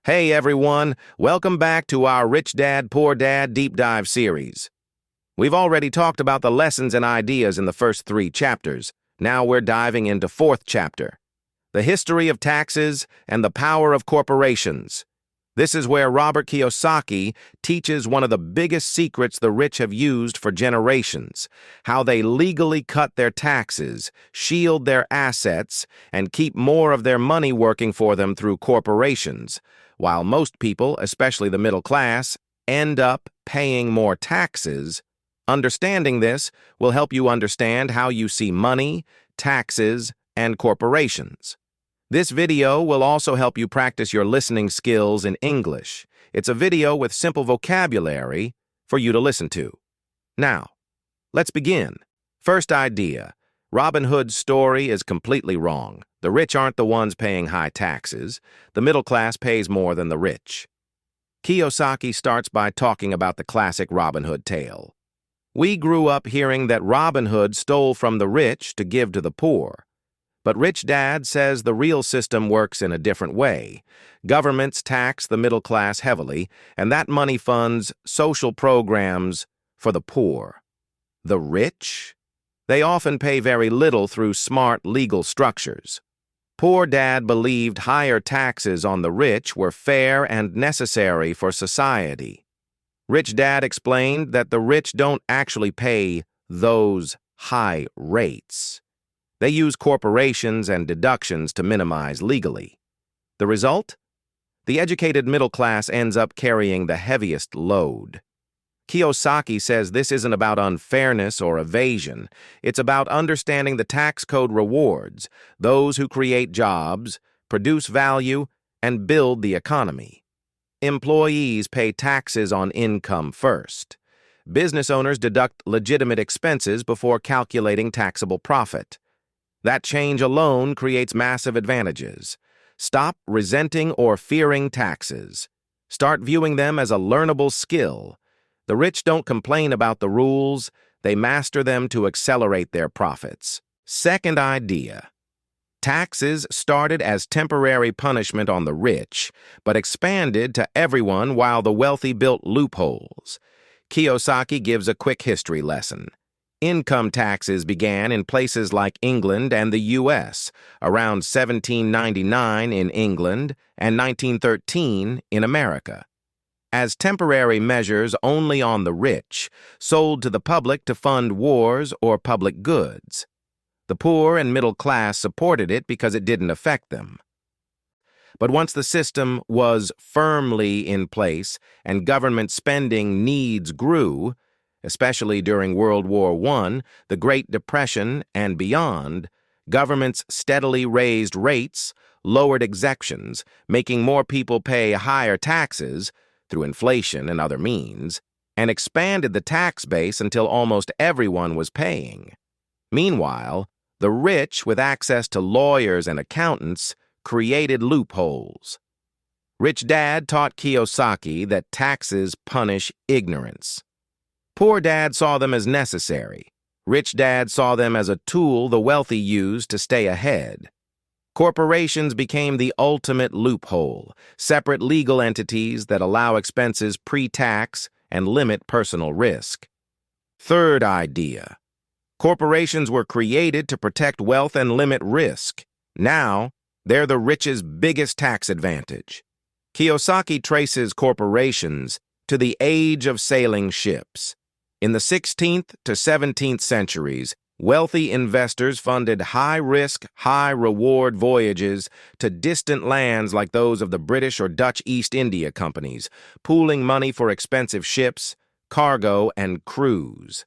Hey everyone, welcome back to our Rich Dad, Poor Dad Deep Dive series. We've already talked about the lessons and ideas in the first 3 chapters. Now we're diving into 4th chapter, the history of taxes and the power of corporations. This is where Robert Kiyosaki teaches one of the biggest secrets the rich have used for generations, how they legally cut their taxes, shield their assets, and keep more of their money working for them through corporations, while most people, especially the middle class, end up paying more taxes. Understanding this will help you understand how you see money, taxes, and corporations. This video will also help you practice your listening skills in English. It's a video with simple vocabulary for you to listen to. Now, let's begin. First idea. Robin Hood's story is completely wrong. The rich aren't the ones paying high taxes. The middle class pays more than the rich. Kiyosaki starts by talking about the classic Robin Hood tale. We grew up hearing that Robin Hood stole from the rich to give to the poor. But Rich Dad says the real system works in a different way. Governments tax the middle class heavily, and that money funds social programs for the poor. The rich? They often pay very little through smart legal structures. Poor Dad believed higher taxes on the rich were fair and necessary for society. Rich Dad explained that the rich don't actually pay those high rates. They use corporations and deductions to minimize legally. The result? The educated middle class ends up carrying the heaviest load. Kiyosaki says this isn't about unfairness or evasion. It's about understanding the tax code rewards those who create jobs, produce value, and build the economy. Employees pay taxes on income first. Business owners deduct legitimate expenses before calculating taxable profit. That change alone creates massive advantages. Stop resenting or fearing taxes. Start viewing them as a learnable skill. The rich don't complain about the rules, they master them to accelerate their profits. Second idea. Taxes started as temporary punishment on the rich, but expanded to everyone while the wealthy built loopholes. Kiyosaki gives a quick history lesson. Income taxes began in places like England and the U.S., around 1799 in England and 1913 in America, as temporary measures only on the rich, sold to the public to fund wars or public goods. The poor and middle class supported it because it didn't affect them. But once the system was firmly in place and government spending needs grew, especially during World War I, the Great Depression, and beyond, governments steadily raised rates, lowered exactions, making more people pay higher taxes through inflation and other means, and expanded the tax base until almost everyone was paying. Meanwhile, the rich, with access to lawyers and accountants, created loopholes. Rich Dad taught Kiyosaki that taxes punish ignorance. Poor Dad saw them as necessary. Rich Dad saw them as a tool the wealthy used to stay ahead. Corporations became the ultimate loophole, separate legal entities that allow expenses pre-tax and limit personal risk. Third idea. Corporations were created to protect wealth and limit risk. Now, they're the rich's biggest tax advantage. Kiyosaki traces corporations to the age of sailing ships. In the 16th to 17th centuries, wealthy investors funded high-risk, high-reward voyages to distant lands like those of the British or Dutch East India companies, pooling money for expensive ships, cargo, and crews.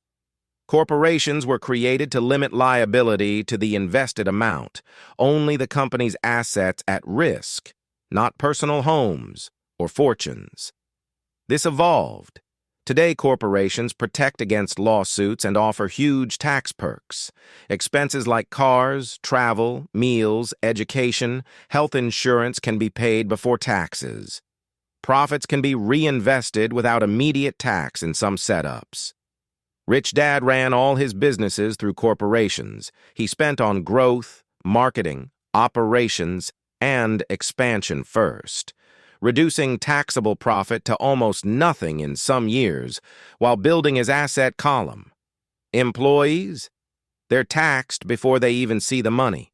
Corporations were created to limit liability to the invested amount, only the company's assets at risk, not personal homes or fortunes. This evolved. Today, corporations protect against lawsuits and offer huge tax perks. Expenses like cars, travel, meals, education, health insurance can be paid before taxes. Profits can be reinvested without immediate tax in some setups. Rich Dad ran all his businesses through corporations. He spent on growth, marketing, operations, and expansion first. reducing taxable profit to almost nothing in some years while building his asset column. Employees? They're taxed before they even see the money.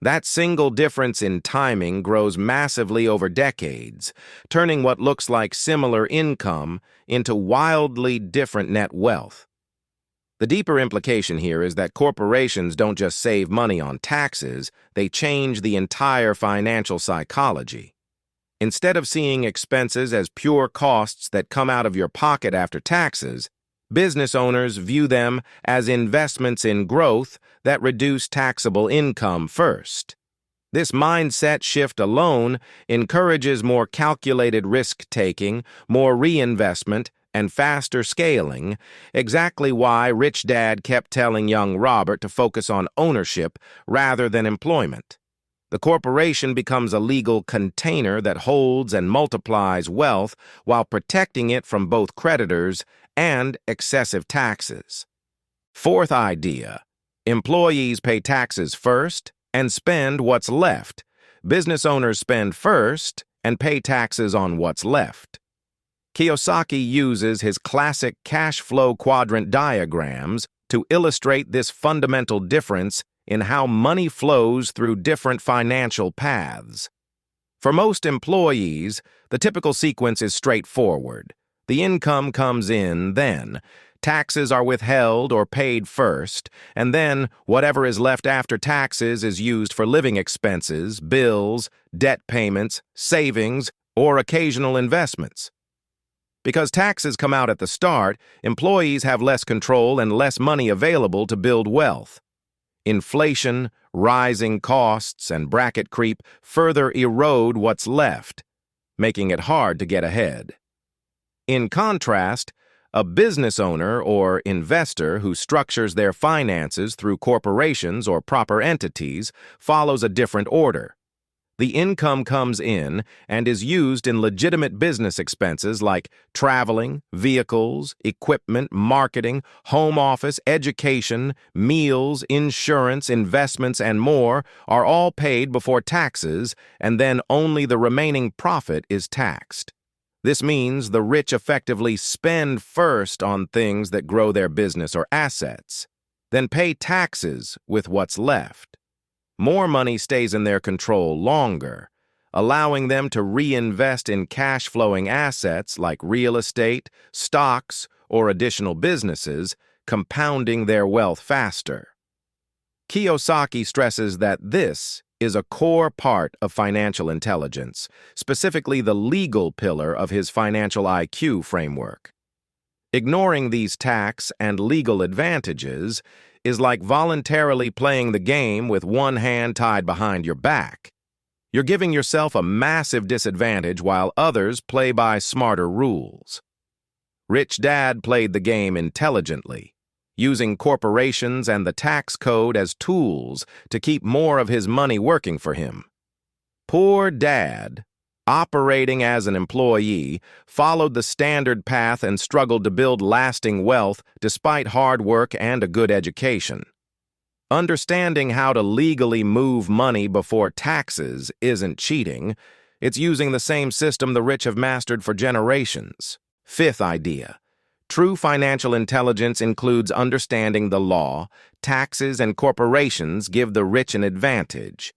That single difference in timing grows massively over decades, turning what looks like similar income into wildly different net wealth. The deeper implication here is that corporations don't just save money on taxes, they change the entire financial psychology. Instead of seeing expenses as pure costs that come out of your pocket after taxes, business owners view them as investments in growth that reduce taxable income first. This mindset shift alone encourages more calculated risk-taking, more reinvestment, and faster scaling, exactly why Rich Dad kept telling young Robert to focus on ownership rather than employment. The corporation becomes a legal container that holds and multiplies wealth while protecting it from both creditors and excessive taxes. Fourth idea: employees pay taxes first and spend what's left. Business owners spend first and pay taxes on what's left. Kiyosaki uses his classic cash flow quadrant diagrams to illustrate this fundamental difference in how money flows through different financial paths. For most employees, the typical sequence is straightforward. The income comes in then, taxes are withheld or paid first, and then whatever is left after taxes is used for living expenses, bills, debt payments, savings, or occasional investments. Because taxes come out at the start, employees have less control and less money available to build wealth. Inflation, rising costs, and bracket creep further erode what's left, making it hard to get ahead. In contrast, a business owner or investor who structures their finances through corporations or proper entities follows a different order. The income comes in and is used in legitimate business expenses like traveling, vehicles, equipment, marketing, home office, education, meals, insurance, investments, and more are all paid before taxes, and then only the remaining profit is taxed. This means the rich effectively spend first on things that grow their business or assets, then pay taxes with what's left. More money stays in their control longer, allowing them to reinvest in cash-flowing assets like real estate, stocks, or additional businesses, compounding their wealth faster. Kiyosaki stresses that this is a core part of financial intelligence, specifically the legal pillar of his financial IQ framework. Ignoring these tax and legal advantages is like voluntarily playing the game with one hand tied behind your back. You're giving yourself a massive disadvantage while others play by smarter rules. Rich Dad played the game intelligently, using corporations and the tax code as tools to keep more of his money working for him. Poor Dad, operating as an employee, followed the standard path and struggled to build lasting wealth despite hard work and a good education. Understanding how to legally move money before taxes isn't cheating. It's using the same system the rich have mastered for generations. Fifth idea: true financial intelligence includes understanding the law. Taxes and corporations give the rich an advantage.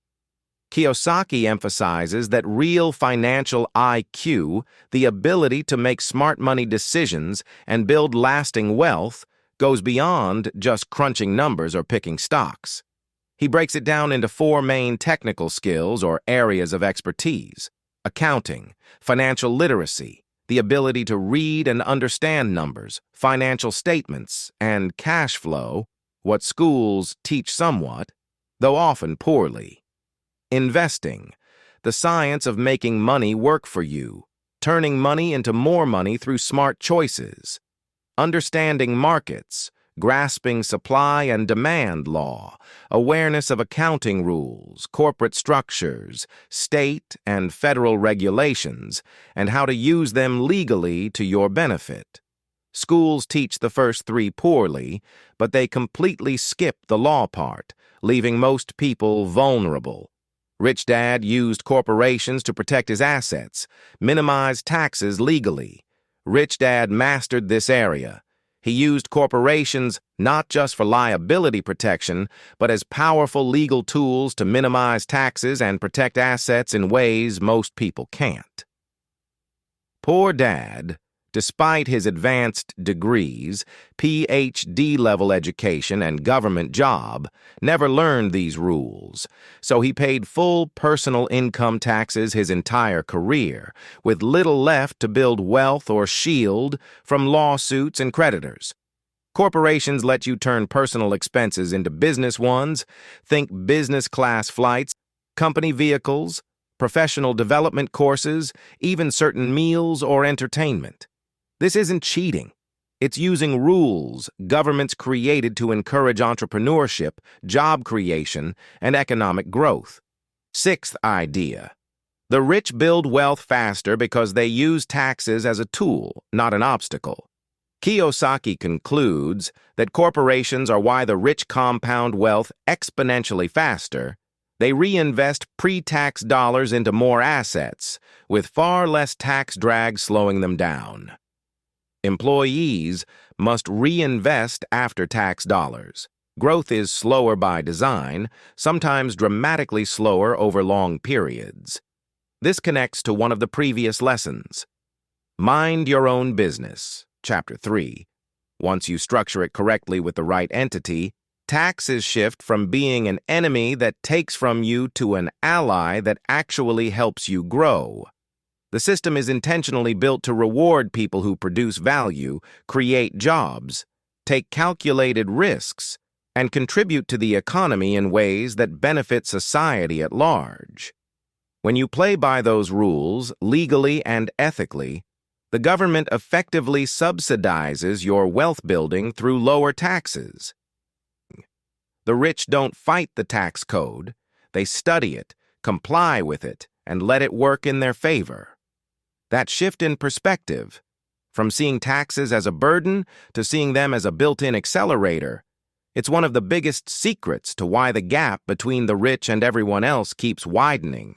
Kiyosaki emphasizes that real financial IQ, the ability to make smart money decisions and build lasting wealth, goes beyond just crunching numbers or picking stocks. He breaks it down into four main technical skills or areas of expertise: accounting, financial literacy, the ability to read and understand numbers, financial statements, and cash flow, what schools teach somewhat, though often poorly. Investing, the science of making money work for you, turning money into more money through smart choices. Understanding markets, grasping supply and demand law, awareness of accounting rules, corporate structures, state and federal regulations, and how to use them legally to your benefit. Schools teach the first three poorly, but they completely skip the law part, leaving most people vulnerable. Rich Dad used corporations to protect his assets, minimize taxes legally. Rich Dad mastered this area. He used corporations not just for liability protection, but as powerful legal tools to minimize taxes and protect assets in ways most people can't. Poor Dad, despite his advanced degrees, PhD-level education, and government job, never learned these rules, so he paid full personal income taxes his entire career, with little left to build wealth or shield from lawsuits and creditors. Corporations let you turn personal expenses into business ones. Think business-class flights, company vehicles, professional development courses, even certain meals or entertainment. This isn't cheating. It's using rules governments created to encourage entrepreneurship, job creation, and economic growth. Sixth idea. The rich build wealth faster because they use taxes as a tool, not an obstacle. Kiyosaki concludes that corporations are why the rich compound wealth exponentially faster. They reinvest pre-tax dollars into more assets, with far less tax drag slowing them down. Employees must reinvest after-tax dollars. Growth is slower by design, sometimes dramatically slower over long periods. This connects to one of the previous lessons. Mind your own business, Chapter 3. Once you structure it correctly with the right entity, taxes shift from being an enemy that takes from you to an ally that actually helps you grow. The system is intentionally built to reward people who produce value, create jobs, take calculated risks, and contribute to the economy in ways that benefit society at large. When you play by those rules, legally and ethically, the government effectively subsidizes your wealth building through lower taxes. The rich don't fight the tax code. They study it, comply with it, and let it work in their favor. That shift in perspective, from seeing taxes as a burden to seeing them as a built-in accelerator, it's one of the biggest secrets to why the gap between the rich and everyone else keeps widening.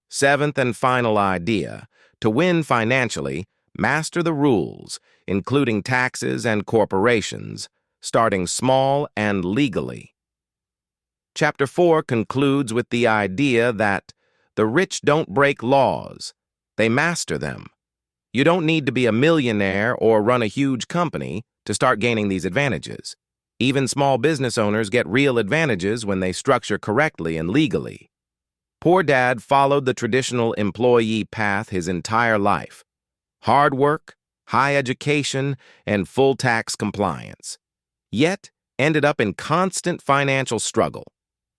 Seventh and final idea, to win financially, master the rules, including taxes and corporations, starting small and legally. Chapter 4 concludes with the idea that the rich don't break laws. They master them. You don't need to be a millionaire or run a huge company to start gaining these advantages. Even small business owners get real advantages when they structure correctly and legally. Poor Dad followed the traditional employee path his entire life. Hard work, high education, and full tax compliance. Yet, ended up in constant financial struggle.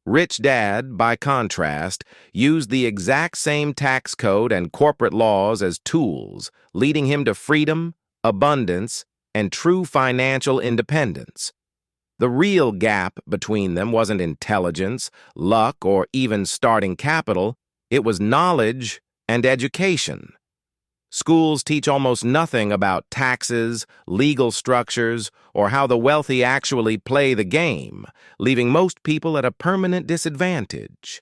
Rich Dad, by contrast, used the exact same tax code and corporate laws as tools, leading him to freedom, abundance, and true financial independence. The real gap between them wasn't intelligence, luck, or even starting capital. It was knowledge and education. Schools teach almost nothing about taxes, legal structures, or how the wealthy actually play the game, leaving most people at a permanent disadvantage.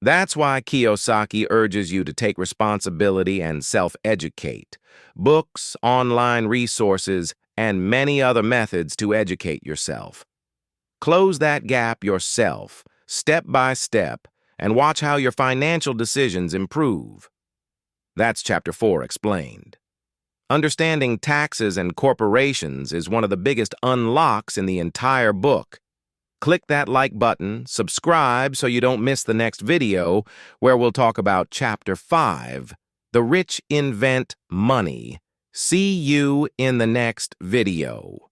That's why Kiyosaki urges you to take responsibility and self-educate. Books, online resources, and many other methods to educate yourself. Close that gap yourself, step by step, and watch how your financial decisions improve. That's Chapter 4 explained. Understanding taxes and corporations is one of the biggest unlocks in the entire book. Click that like button, subscribe so you don't miss the next video, where we'll talk about Chapter 5, The Rich Invent Money. See you in the next video.